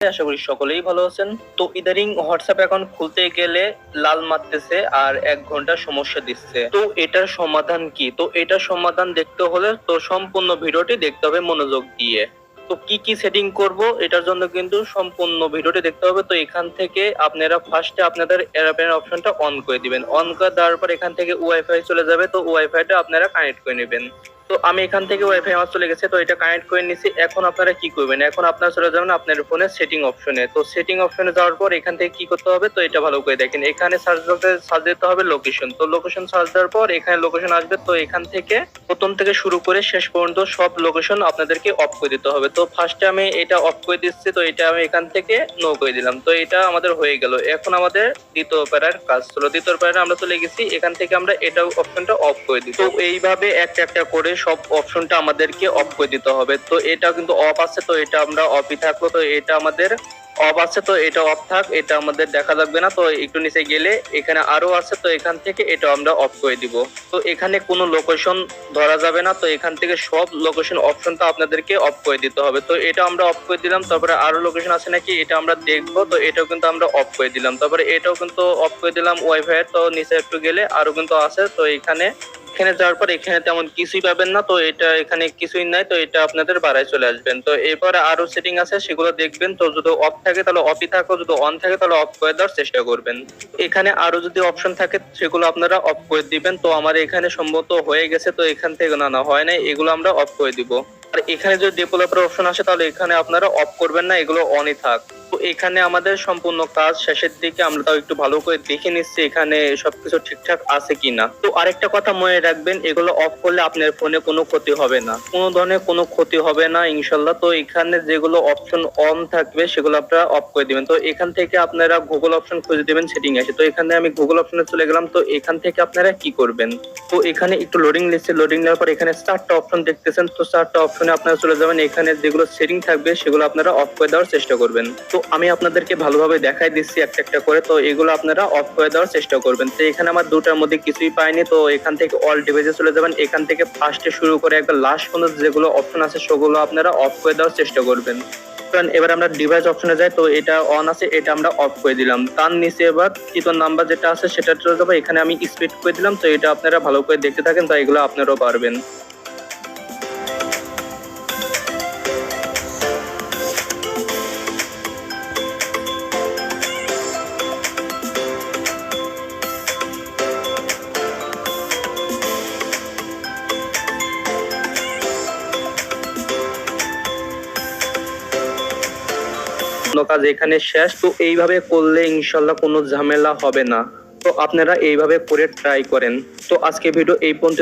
আশা করি সকলেই ভালো আছেন। তো ইদারিং হোয়াটসঅ্যাপ অ্যাকাউন্ট খুলতে গেলে লাল মারতেছে আর 1 ঘন্টা সমস্যা দিচ্ছে। তো এটার সমাধান কি? তো এটার সমাধান দেখতে হলে তো সম্পূর্ণ ভিডিওটি দেখতে হবে মনোযোগ দিয়ে। তো কি কি সেটিং করব এটার জন্য কিন্তু সম্পূর্ণ ভিডিওটি দেখতে হবে। তো এখান থেকে আপনারা ফার্স্টে আপনাদের এয়ারপ্লেন অপশনটা অন করে দিবেন। অন করে দেওয়ার পর এখান থেকে ওয়াইফাই চলে যাবে। তো ওয়াইফাইটা আপনারা কানেক্ট করে নেবেন। তো আমি এখান থেকে ওয়াইফাই আমার চলে গেছে, তো এটা কানেক্ট করে নিছি। এখন আপনারা কি করবেন, এখন আপনারা চলে যাবেন আপনার ফোনের সেটিং অপশনে। তো সেটিং অপশনে যাওয়ার পর এখান থেকে কি করতে হবে, তো এটা ভালো করে দেখেন। এখানে সার্চ দিতে হবে লোকেশন। তো লোকেশন সার্চ দেওয়ার পর এখানে লোকেশন আসবে। তো এখান থেকে প্রথম থেকে শুরু করে শেষ পর্যন্ত সব লোকেশন আপনাদেরকে অফ করে দিতে হবে। তো ফার্স্টে আমি এটা অফ করে দিচ্ছি। তো এটা আমি এখান থেকে নো করে দিলাম। তো এটা আমাদের হয়ে গেল। এখন আমাদের দ্বিতীয় প্যারার কাজ ছিল। দ্বিতীয় প্যারা আমরা চলে গেছি, এখান থেকে আমরা এটা অপশনটা অফ করে দিই। তো এইভাবে একটা একটা করে সব অপশনটা আমাদেরকে অফ করে দিতে হবে। তো এটা কিন্তু অফ আছে, তো এটা আমরা অফই থাকলো। তো এটা আমাদের অফ আছে, তো এটা অফ থাক, এটা আমাদের দেখা লাগবে না। তো একটু নিচে গেলে এখানে আরো আছে, তো এখান থেকে এটা আমরা অফ করে দিব। তো এখানে কোনো লোকেশন ধরা যাবে না। তো এখান থেকে সব লোকেশন অপশনটা আপনাদেরকে অফ করে দিতে হবে। তো এটা আমরা অফ করে দিলাম। তারপরে আরো লোকেশন আছে নাকি এটা আমরা দেখবো। তো এটাও কিন্তু আমরা অফ করে দিলাম। তারপরে এটাও কিন্তু অফ করে দিলাম ওয়াইফাই। তো নিচে একটু গেলে আরো কিন্তু আছে। তো এখানে যাওয়ার পর এখানে তেমন কিছুই পাবেন না। তো এটা এখানে কিছুই নাই। তো এটা আপনাদের বাড়ায় চলে আসবেন। তো এরপরে আরো সেটিং আছে, সেগুলো দেখবেন। তো যদি অফ থাকে তাহলে অফই থাকো, যদি অন থাকে তাহলে অফ করে দেওয়ার চেষ্টা করবেন। এখানে আরো যদি অপশন থাকে সেগুলো আপনারা অফ করে দিবেন। তো আমার এখানে সম্ভবত হয়ে গেছে। তো এখান থেকে না হয় নাই, এগুলো আমরা অফ করে দিব। আর এখানে যদি ডেভেলপার অপশন আসে তাহলে এখানে আপনারা অফ করবেন না, এগুলো অনই থাক। তো এখানে আমাদের সম্পূর্ণ কাজ শেষের দিকে, আমরা তাও একটু ভালো করে দেখে নিচ্ছি এখানে সবকিছু ঠিকঠাক আছে কিনা। তো আরেকটা কথা মনে রাখবেন, এগুলো অফ করলে আপনার ফোনে কোনো ক্ষতি হবে না, কোনো ধরনের কোনো ক্ষতি হবে না ইনশাল্লাহ। তো এখানে যেগুলো অপশন অন থাকবে সেগুলো আপনারা অফ করে দিবেন। তো এখান থেকে আপনারা গুগল অপশন খুঁজে দিবেন সেটিং আছে। তো এখানে আমি গুগল অপশনে চলে গেলাম। তো এখান থেকে আপনারা কি করবেন, তো এখানে একটু লোডিং নিচ্ছে। লোডিং নেওয়ার পর এখানে 4টা অপশন দেখতেছেন। তো 4টা অপশনে আপনারা চলে যাবেন। এখানে যেগুলো সেটিং থাকবে সেগুলো আপনারা অফ করে দেওয়ার চেষ্টা করবেন। তো আমি আপনাদেরকে ভালোভাবে দেখাই দিচ্ছি একটা একটা করে। তো এগুলো আপনারা অফ করে দেওয়ার চেষ্টা করবেন। তো এখানে আমার দুটার মধ্যে কিছুই পাইনি। তো এখান থেকে অল ডিভাইসে চলে যাবেন। এখান থেকে ফার্স্টে শুরু করে একবার লাস্ট পর্যন্ত যেগুলো অপশন আছে সেগুলো আপনারা অফ করে দেওয়ার চেষ্টা করবেন। এবার আমরা ডিভাইস অপশনে যাই। তো এটা অন আছে, এটা আমরা অফ করে দিলাম। তার নিচে এবার তৃতীয় নাম্বার যেটা আছে সেটা চলে যাবো। এখানে আমি স্পিড করে দিলাম। তো এটা আপনারা ভালো করে দেখতে থাকেন, তো এগুলো আপনারাও পারবেন। কাজ এখানে শেষ। তো এইভাবে করলে ইনশাল্লাহ কোনো ঝামেলা হবে না। তো আপনারা এইভাবে করে ট্রাই করেন। তো আজকে ভিডিও এই পর্যন্ত।